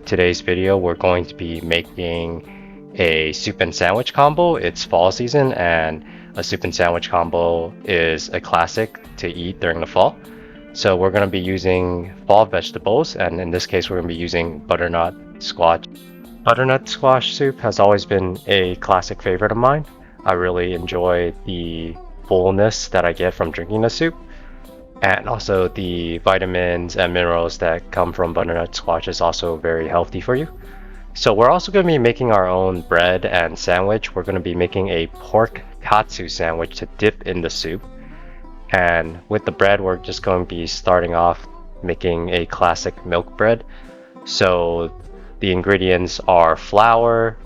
today's video, we're going to be making a soup and sandwich combo. It's fall season, and a soup and sandwich combo is a classic to eat during the fall. So we're going to be using fall vegetables, and in this case, we're going to be using butternut squash. Butternut squash soup has always been a classic favorite of mine. I really enjoy the fullness that I get from drinking the soup. And also the vitamins and minerals that come from butternut squash is also very healthy for you. So we're also going to be making our own bread and sandwich. We're going to be making a pork katsu sandwich to dip in the soup. And with the bread, we're just going to be starting off making a classic milk bread. So the ingredients are flour,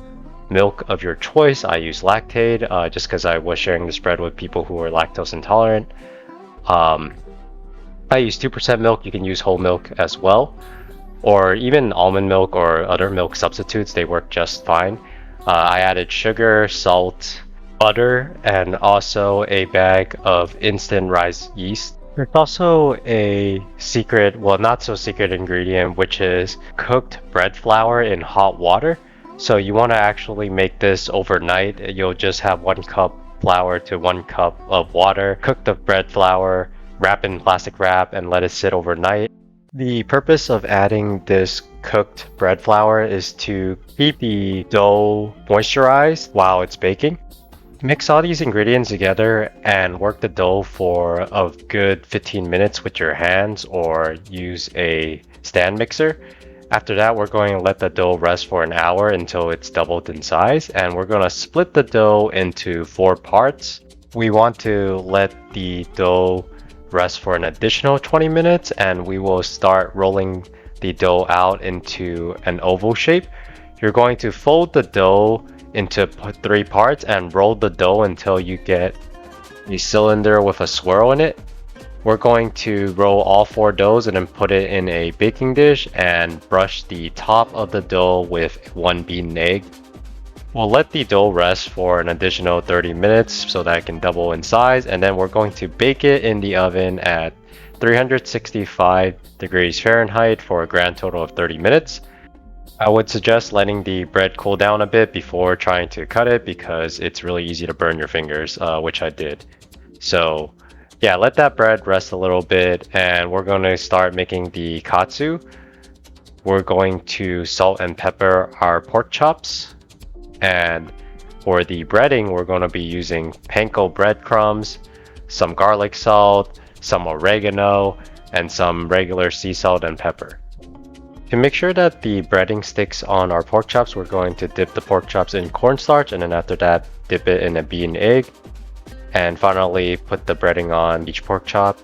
milk of your choice. I use lactate just because I was sharing this bread with people who are lactose intolerant. I use 2% milk. You can use whole milk as well, or even almond milk or other milk substitutes. They work just fine. I added sugar, salt, butter, and also a bag of instant rice yeast. There's also a secret, well, not so secret ingredient, which is cooked bread flour in hot water. So you want to actually make this overnight. You'll just have 1 cup flour to 1 cup of water. Cook the bread flour, wrap in plastic wrap, and let it sit overnight. The purpose of adding this cooked bread flour is to keep the dough moisturized while it's baking. Mix all these ingredients together and work the dough for a good 15 minutes with your hands or use a stand mixer. After that, we're going to let the dough rest for an hour until it's doubled in size, and we're going to split the dough into 4 parts. We want to let the dough rest for an additional 20 minutes, and we will start rolling the dough out into an oval shape. You're going to fold the dough into 3 parts and roll the dough until you get a cylinder with a swirl in it. We're going to roll all 4 doughs and then put it in a baking dish and brush the top of the dough with 1 beaten egg. We'll let the dough rest for an additional 30 minutes so that it can double in size, and then we're going to bake it in the oven at 365 degrees Fahrenheit for a grand total of 30 minutes. I would suggest letting the bread cool down a bit before trying to cut it because it's really easy to burn your fingers, which I did. So yeah, let that bread rest a little bit, and we're going to start making the katsu. We're going to salt and pepper our pork chops. And for the breading, we're going to be using panko breadcrumbs, some garlic salt, some oregano, and some regular sea salt and pepper. To make sure that the breading sticks on our pork chops, we're going to dip the pork chops in cornstarch, and then after that, dip it in a beaten egg. And finally, put the breading on each pork chop.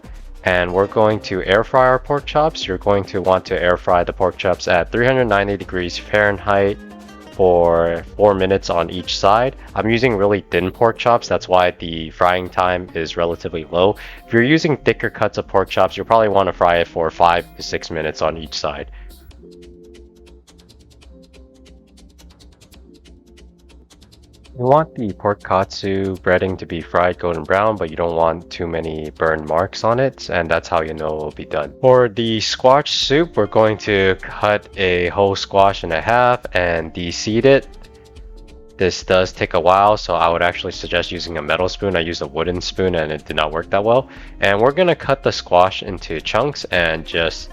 And we're going to air fry our pork chops. You're going to want to air fry the pork chops at 390 degrees Fahrenheit for 4 minutes on each side. I'm using really thin pork chops, that's why the frying time is relatively low. If you're using thicker cuts of pork chops, you'll probably want to fry it for 5 to 6 minutes on each side. You want the pork katsu breading to be fried golden brown, but you don't want too many burn marks on it, and that's how you know it will be done. For the squash soup, we're going to cut a whole squash in half and de-seed it. This does take a while, so I would actually suggest using a metal spoon. I used a wooden spoon and it did not work that well. And we're going to cut the squash into chunks and just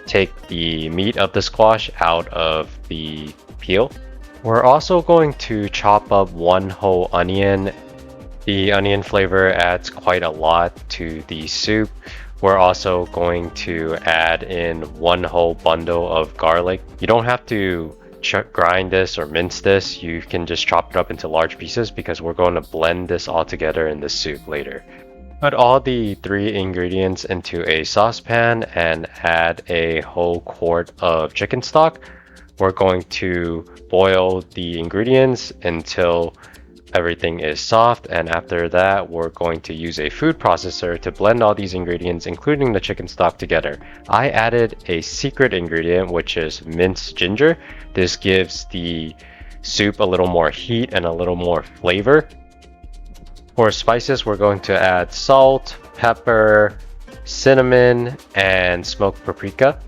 take the meat of the squash out of the peel. We're also going to chop up 1 whole onion. The onion flavor adds quite a lot to the soup. We're also going to add in 1 whole bundle of garlic. You don't have to grind this or mince this. You can just chop it up into large pieces because we're going to blend this all together in the soup later. Put all the 3 ingredients into a saucepan and add a whole quart of chicken stock. We're going to boil the ingredients until everything is soft, and after that we're going to use a food processor to blend all these ingredients, including the chicken stock, together. I added a secret ingredient, which is minced ginger. This gives the soup a little more heat and a little more flavor. For spices, we're going to add salt, pepper, cinnamon, and smoked paprika.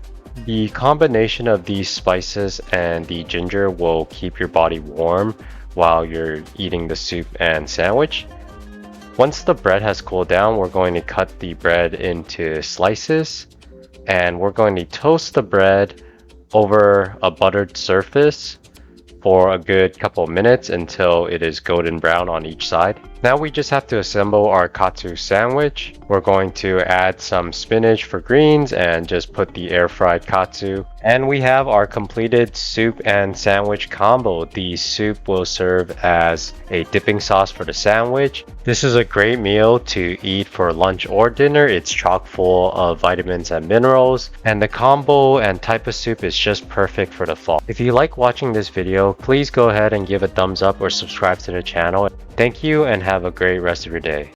The combination of these spices and the ginger will keep your body warm while you're eating the soup and sandwich. Once the bread has cooled down, we're going to cut the bread into slices, and we're going to toast the bread over a buttered surface for a good couple minutes until it is golden brown on each side. Now we just have to assemble our katsu sandwich. We're going to add some spinach for greens and just put the air fried katsu. And we have our completed soup and sandwich combo. The soup will serve as a dipping sauce for the sandwich. This is a great meal to eat for lunch or dinner. It's chock full of vitamins and minerals, and the combo and type of soup is just perfect for the fall. If you like watching this video, please go ahead and give a thumbs up or subscribe to the channel. Thank you and have a great rest of your day.